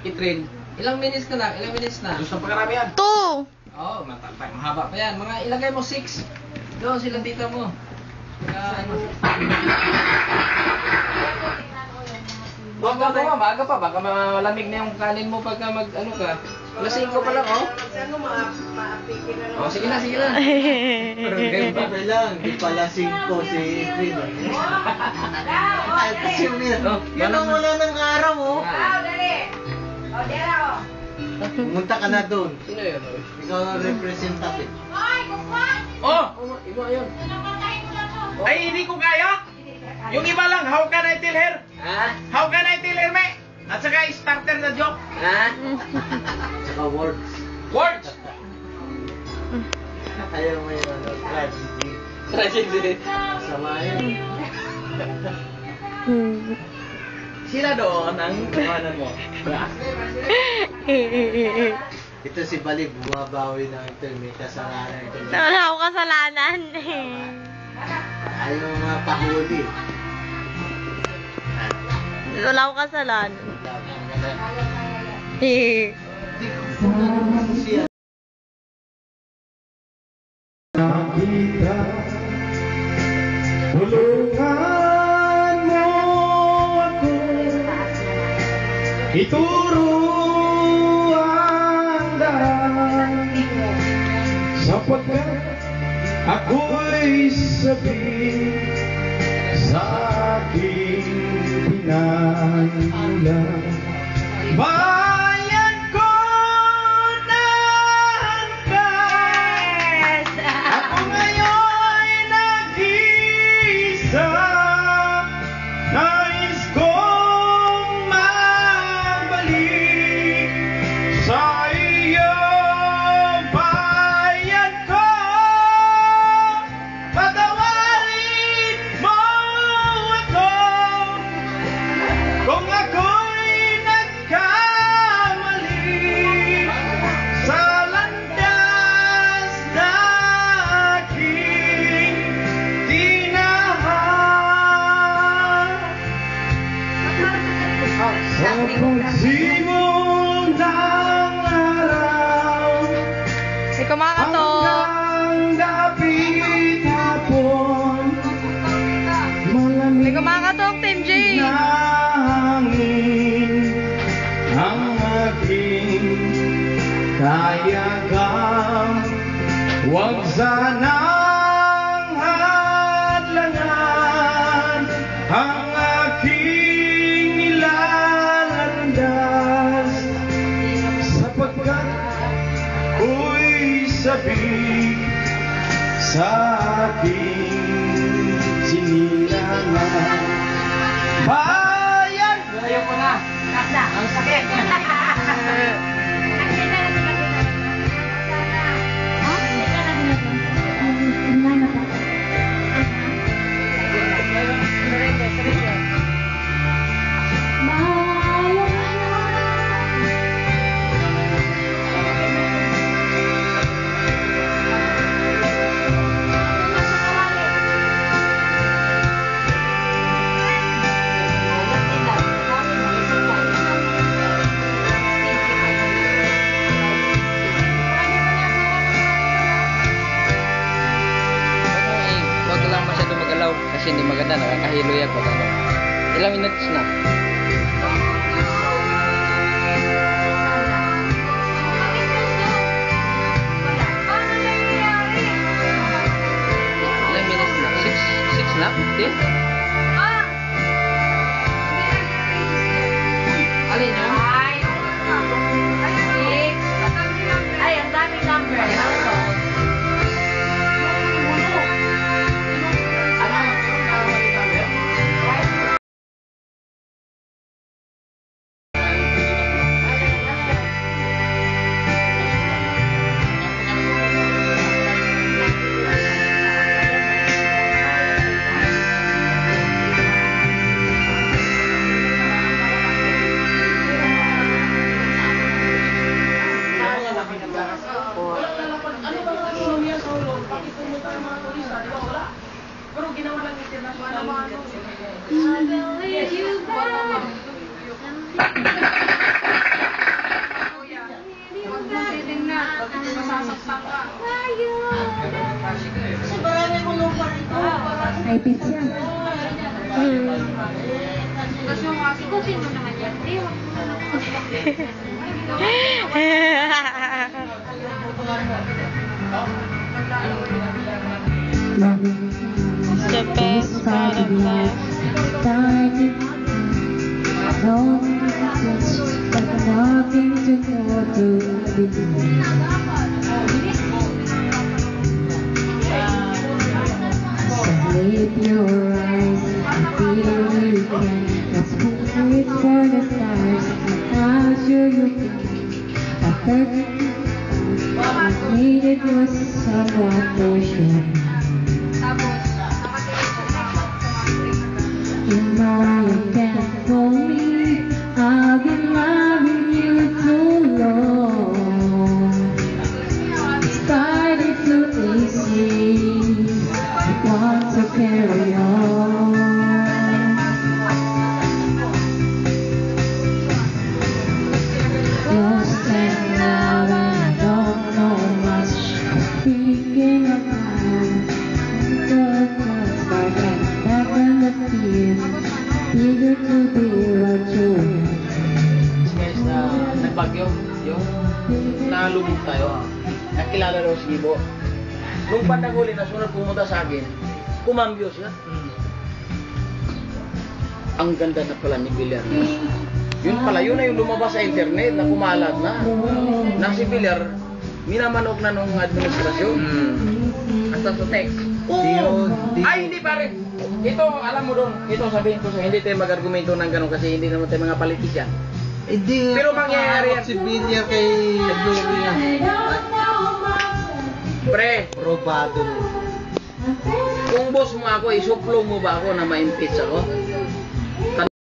I-train. Ilang minutes ka na? Ilang minutes na? Gusto pa karami yan? 2! Oo, mahaba pa yan. Mga ilagay mo 6. Doon sila tita mo. Maaga pa, maaga pa. Baka malamig na yung kanin mo pagka ano ka. Alas 5 pa lang, oh. Oh, sige na, sige na. Pero lang, di pala 5 si Edwin. Ay, kasi yun ang wala ng araw, oh. O, dera ko. Pumunta ka na doon. Sino yun? Ikaw ang representative. Ay, kukwat! Oh! Iba yun. Napatayin ko na to. Ay, hindi ko kaya. Yung iba lang, how can I tell her? Ha? How can I tell her, me? At saka starter na joke. Ha? Saka words. Words! Ayaw mo yung ano, tragedy. Tragedy. Sama yun. Sila doon ang kawanan mo. Ito si Bali, bumabawi na ito. May kasalanan ito. Wala akong kasalanan. Ayaw mga pahuli. Wala akong kasalanan. Siya. Nakita, tulungan mo ako, ituro ang daan, sapagkat ako'y sabi sa aking pinangulan. Bayan ko nahan ka, ako ngayon nag-isa, nais kong mabalik sa iyong bayan ko. Patawarin mo ako kung ako'y nagkamali sa landas na aking tinahan. Sa pagsimul ng araw May kumakatok. hanggang dapit hapon, malamig May kumakatok, Team J. na hangin ang aking kayagang. Huwag sanang hadlangan ang aking nilalandas, sapagkat ako'y sabik sa aking sinilangan. Bayan! Ayaw ko na. Ang sakit. Huwag lang masyado magalaw kasi hindi maganda, nakakahilo yan pag ano. Ilang minutes na? lang? Hindi? Alin yun? Ay, ang daming number. Ay, pizza. Ikutin mo naman yan. The best part of life. Nothing to go Sleep your eyes, feel you can. Let's wait for the stars. How sure you can. A perfect needed was someone to share. You know you can't fool me. I've been loving you too long. Started too easy. Want to carry on. Lost and love and don't know much. Thinking about the spark and back in the field. Eager to be what you Guys, nagbagyo. Yung nalubog tayo. Nakilala daw si Ibo. Nung bandang huli na sunod pumunta sa akin, kumambyo siya. Ang ganda na pala ni Villar. Yun pala, yun na yung lumabas sa internet na kumalat na. Na si Villar, minamanok na nung administrasyon. Hasta sa text. Oo! Ay, hindi pare! Ito, alam mo doon, ito sabihin ko sa hindi tayo mag-argumento ng ganun kasi hindi naman tayo mga politisyan. Hindi Pero mangyayari yan. si Villar kay Gloria. Pre, Robado. kung boss mo ako, isuplo mo ba ako na ma-impeach ako?